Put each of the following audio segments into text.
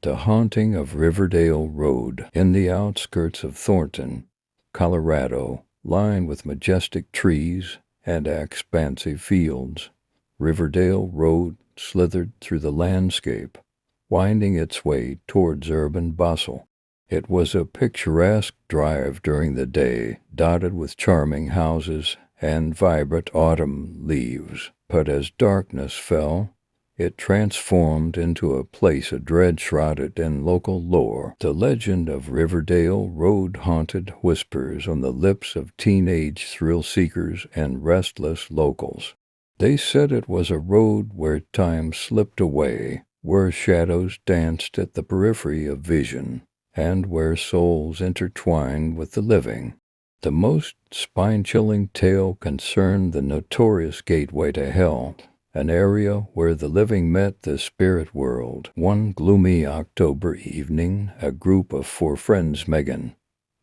The Haunting of Riverdale Road. In the outskirts of Thornton, Colorado, lined with majestic trees and expansive fields, Riverdale Road slithered through the landscape, winding its way towards urban bustle. It was a picturesque drive during the day, dotted with charming houses and vibrant autumn leaves. But as darkness fell, it transformed into a place of dread shrouded in local lore. The legend of Riverdale Road haunted whispers on the lips of teenage thrill-seekers and restless locals. They said it was a road where time slipped away, where shadows danced at the periphery of vision, and where souls intertwined with the living. The most spine-chilling tale concerned the notorious gateway to hell, an area where the living met the spirit world. One gloomy October evening, a group of 4 friends, Megan,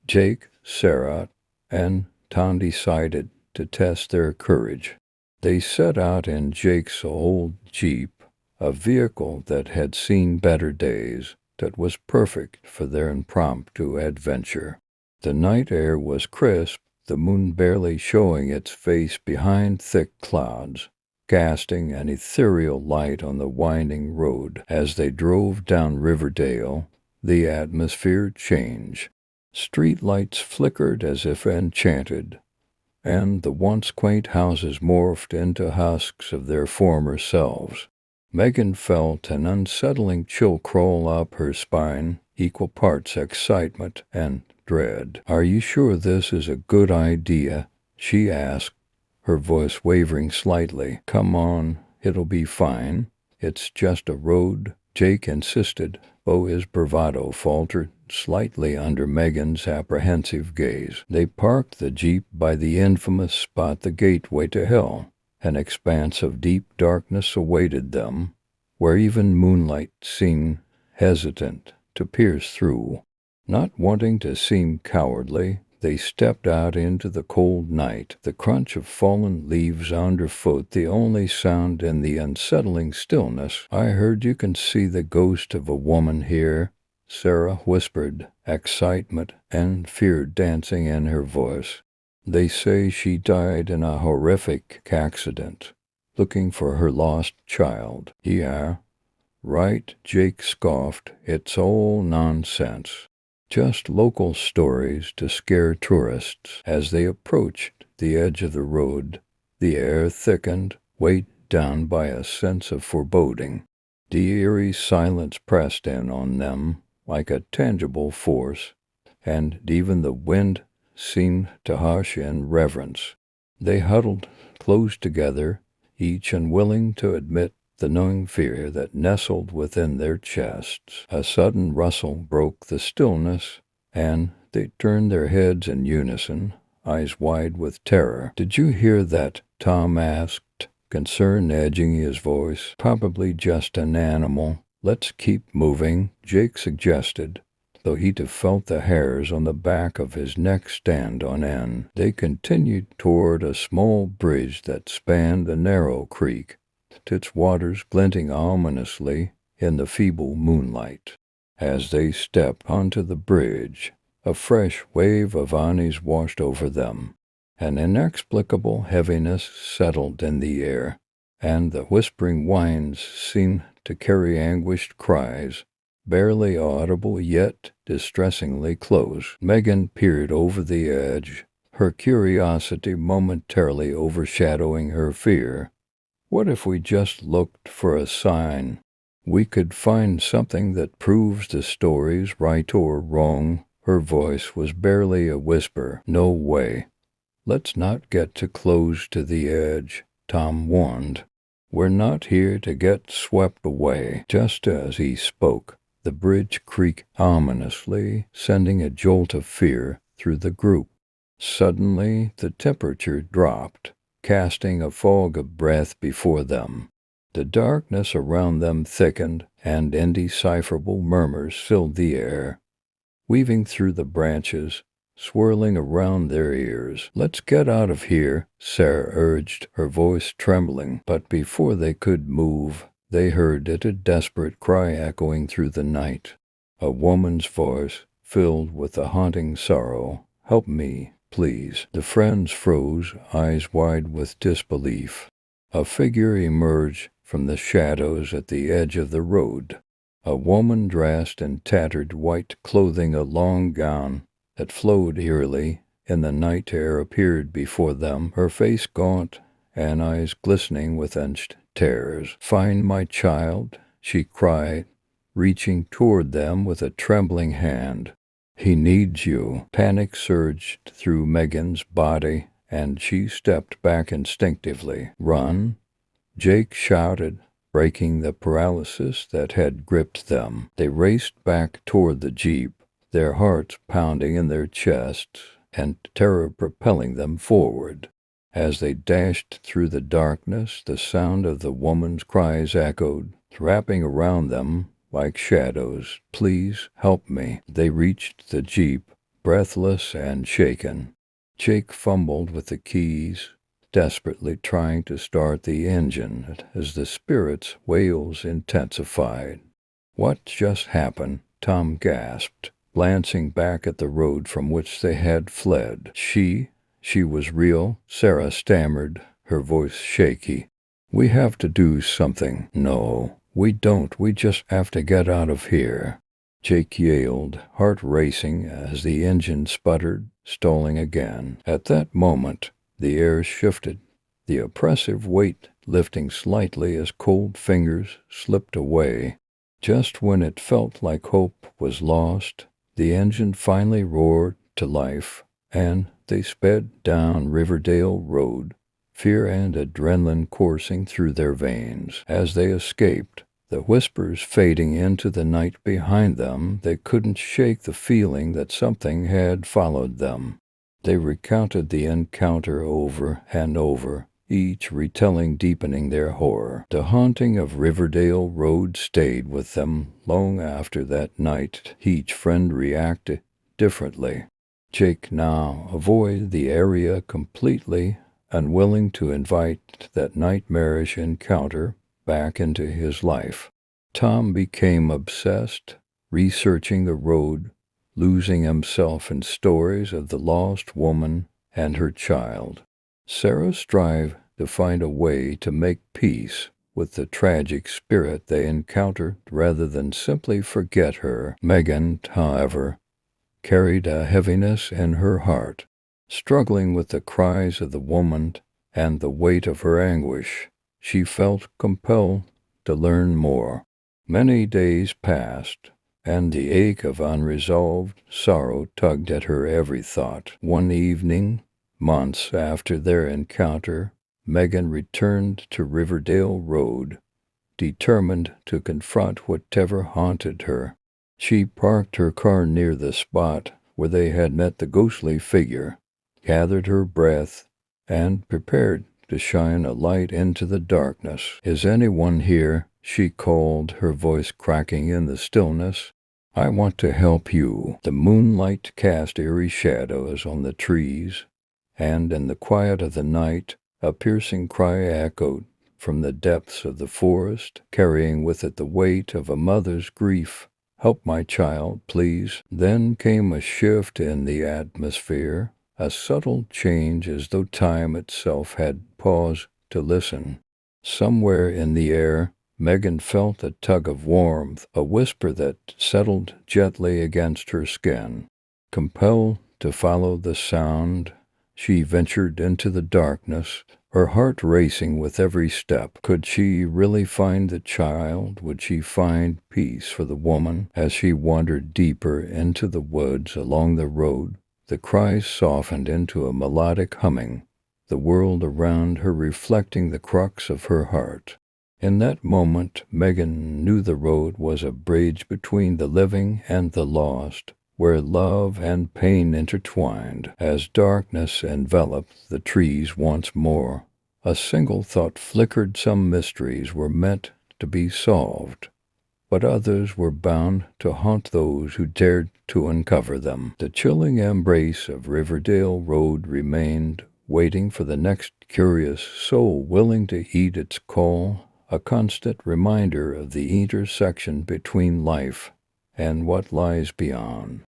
Jake, Sarah, and Tom, decided to test their courage. They set out in Jake's old Jeep, a vehicle that had seen better days, that was perfect for their impromptu adventure. The night air was crisp, the moon barely showing its face behind thick clouds, casting an ethereal light on the winding road. As they drove down Riverdale, the atmosphere changed. Street lights flickered as if enchanted, and the once quaint houses morphed into husks of their former selves. Megan felt an unsettling chill crawl up her spine, equal parts excitement and dread. "Are you sure this is a good idea?" she asked, her voice wavering slightly. "Come on, it'll be fine. It's just a road," Jake insisted, though his bravado faltered slightly under Megan's apprehensive gaze. They parked the Jeep by the infamous spot, the gateway to hell. An expanse of deep darkness awaited them, where even moonlight seemed hesitant to pierce through. Not wanting to seem cowardly, they stepped out into the cold night, the crunch of fallen leaves underfoot the only sound in the unsettling stillness. "I heard you can see the ghost of a woman here," Sarah whispered, excitement and fear dancing in her voice. "They say she died in a horrific accident, looking for her lost child." "Yeah, right," Jake scoffed. "It's all nonsense. Just local stories to scare tourists." As they approached the edge of the road, the air thickened, weighed down by a sense of foreboding. The eerie silence pressed in on them like a tangible force, and even the wind seemed to hush in reverence. They huddled close together, each unwilling to admit the gnawing fear that nestled within their chests. A sudden rustle broke the stillness, and they turned their heads in unison, eyes wide with terror. "Did you hear that?" Tom asked, concern edging his voice. "Probably just an animal. Let's keep moving," Jake suggested, though he too felt the hairs on the back of his neck stand on end. They continued toward a small bridge that spanned the narrow creek, its waters glinting ominously in the feeble moonlight. As they stepped onto the bridge, a fresh wave of unease washed over them. An inexplicable heaviness settled in the air, and the whispering whines seemed to carry anguished cries, barely audible yet distressingly close. Megan peered over the edge, her curiosity momentarily overshadowing her fear. "What if we just looked for a sign? We could find something that proves the story's right or wrong." Her voice was barely a whisper. "No way. Let's not get too close to the edge," Tom warned. "We're not here to get swept away." Just as he spoke, the bridge creaked ominously, sending a jolt of fear through the group. Suddenly, the temperature dropped, casting a fog of breath before them. The darkness around them thickened, and indecipherable murmurs filled the air, weaving through the branches, swirling around their ears. "Let's get out of here," Sarah urged, her voice trembling. But before they could move, They heard it, a desperate cry echoing through the night. A woman's voice, filled with a haunting sorrow. "Help me, please." The friends froze, eyes wide with disbelief. A figure emerged from the shadows at the edge of the road. A woman dressed in tattered white clothing, a long gown that flowed eerily in the night air, appeared before them, her face gaunt and eyes glistening with etched tears. "Find my child," she cried, reaching toward them with a trembling hand. "He needs you." Panic surged through Megan's body, and she stepped back instinctively. "Run!" Jake shouted, breaking the paralysis that had gripped them. They raced back toward the jeep, their hearts pounding in their chests and terror propelling them forward. As they dashed through the darkness, the sound of the woman's cries echoed, wrapping around them like shadows. "Please help me." They reached the jeep, breathless and shaken. Jake fumbled with the keys, desperately trying to start the engine as the spirit's wails intensified. "What just happened?" Tom gasped, glancing back at the road from which they had fled. She was real," Sarah stammered, her voice shaky. "We have to do something." "No, we don't. We just have to get out of here," Jake yelled, heart racing as the engine sputtered, stalling again. At that moment, the air shifted, the oppressive weight lifting slightly as cold fingers slipped away. Just when it felt like hope was lost, the engine finally roared to life, and they sped down Riverdale Road, fear and adrenaline coursing through their veins. As they escaped, the whispers fading into the night behind them, they couldn't shake the feeling that something had followed them. They recounted the encounter over and over, each retelling deepening their horror. The haunting of Riverdale Road stayed with them long after that night. Each friend reacted differently. Jake now avoided the area completely, unwilling to invite that nightmarish encounter back into his life. Tom became obsessed, researching the road, losing himself in stories of the lost woman and her child. Sarah strived to find a way to make peace with the tragic spirit they encountered rather than simply forget her. Megan, however, carried a heaviness in her heart, struggling with the cries of the woman and the weight of her anguish. She felt compelled to learn more. Many days passed, and the ache of unresolved sorrow tugged at her every thought. One evening, months after their encounter, Megan returned to Riverdale Road, determined to confront whatever haunted her. She parked her car near the spot where they had met the ghostly figure, gathered her breath, and prepared to shine a light into the darkness. "Is anyone here?" she called, her voice cracking in the stillness. "I want to help you." The moonlight cast eerie shadows on the trees, and in the quiet of the night, a piercing cry echoed from the depths of the forest, carrying with it the weight of a mother's grief. "Help my child, please." Then came a shift in the atmosphere, a subtle change as though time itself had paused to listen. Somewhere in the air, Megan felt a tug of warmth, a whisper that settled gently against her skin. Compelled to follow the sound, she ventured into the darkness, her heart racing with every step. Could she really find the child? Would she find peace for the woman? As she wandered deeper into the woods along the road, the cries softened into a melodic humming, the world around her reflecting the crux of her heart. In that moment, Megan knew the road was a bridge between the living and the lost, where love and pain intertwined. As darkness enveloped the trees once more, a single thought flickered. Some mysteries were meant to be solved, but others were bound to haunt those who dared to uncover them. The chilling embrace of Riverdale Road remained, waiting for the next curious soul willing to heed its call. a constant reminder of the intersection between life and what lies beyond.